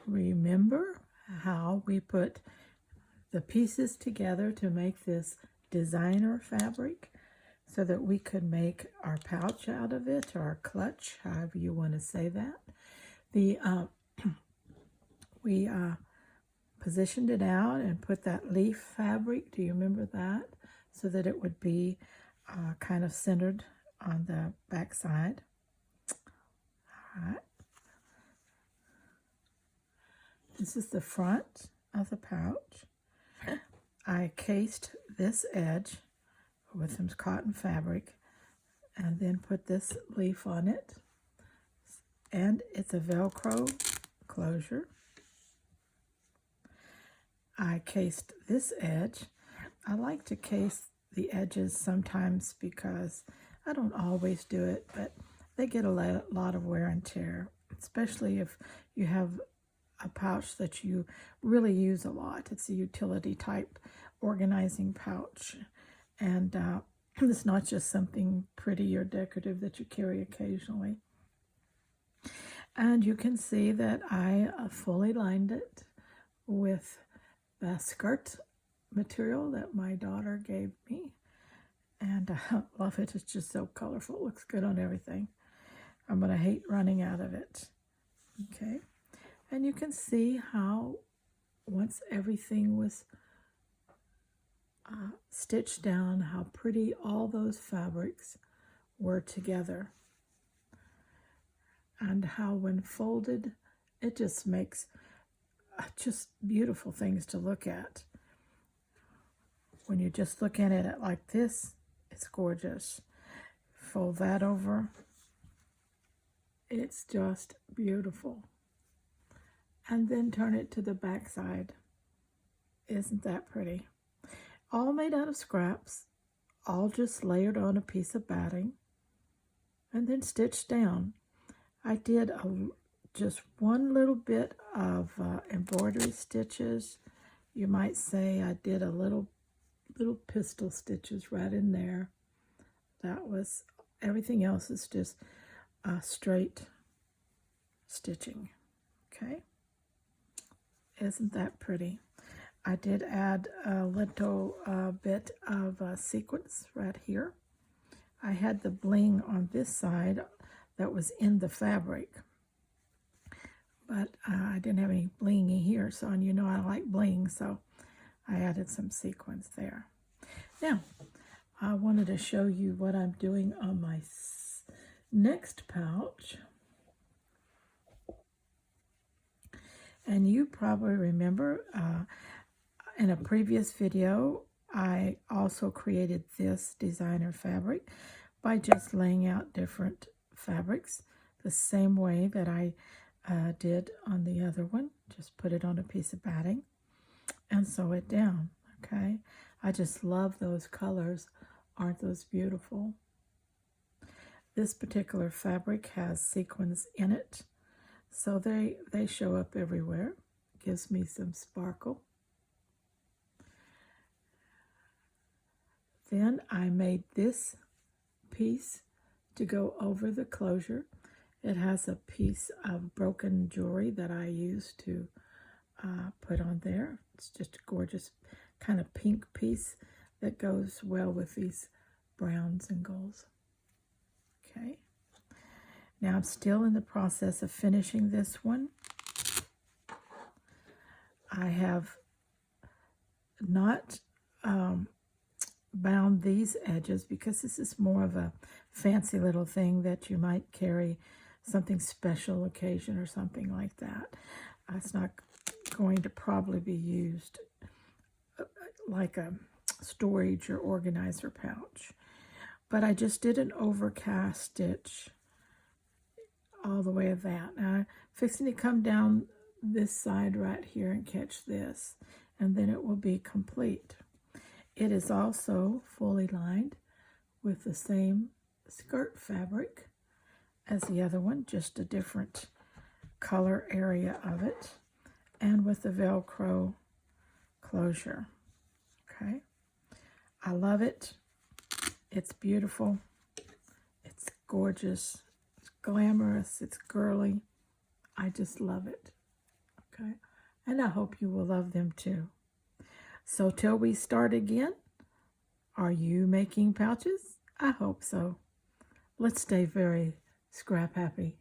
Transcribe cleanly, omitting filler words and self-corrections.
remember how we put the pieces together to make this designer fabric so that we could make our pouch out of it, or our clutch, however you want to say that. We positioned it out and put that leaf fabric, do you remember that? So that it would be kind of centered on the back side. All right. This is the front of the pouch. I cased this edge with some cotton fabric and then put this leaf on it. And it's a Velcro closure. I cased this edge. I like to case the edges sometimes because I don't always do it, but they get a lot of wear and tear, especially if you have a pouch that you really use a lot. It's a utility type organizing pouch, and it's not just something pretty or decorative that you carry occasionally. And you can see that I fully lined it with the skirt material that my daughter gave me, and I love it. It's just so colorful. It looks good on everything. I'm going to hate running out of it. Okay. And you can see how once everything was stitched down, how pretty all those fabrics were together. And how when folded, it just makes just beautiful things to look at. When you just look at it like this, it's gorgeous. Fold that over, it's just beautiful. And then turn it to the back side. Isn't that pretty? All made out of scraps, all just layered on a piece of batting, and then stitched down. I did just one little bit of embroidery stitches. You might say I did a little pistol stitches right in there. That was, everything else is just straight stitching. Okay. Isn't that pretty? I did add a little bit of sequins right here. I had the bling on this side that was in the fabric, but I didn't have any bling here, so, and you know I like bling, so I added some sequins there. Now, I wanted to show you what I'm doing on my next pouch. And you probably remember in a previous video, I also created this designer fabric by just laying out different fabrics the same way that I did on the other one. Just put it on a piece of batting and sew it down, okay? I just love those colors. Aren't those beautiful? This particular fabric has sequins in it, so they show up everywhere. Gives me some sparkle. Then I made this piece to go over the closure. It has a piece of broken jewelry that I used to put on there. It's just a gorgeous kind of pink piece that goes well with these browns and golds. Okay. Now I'm still in the process of finishing this one. I have not bound these edges because this is more of a fancy little thing that you might carry something special occasion or something like that. It's not going to probably be used like a storage or organizer pouch. But I just did an overcast stitch all the way of that. Now I'm fixing to come down this side right here and catch this, and then it will be complete. It is also fully lined with the same skirt fabric as the other one, just a different color area of it, and with the Velcro closure. Okay, I love it. It's beautiful. It's gorgeous. It's glamorous. It's girly. I just love it. Okay, and I hope you will love them too. So till we start again, are you making pouches? I hope so. Let's stay very scrap happy.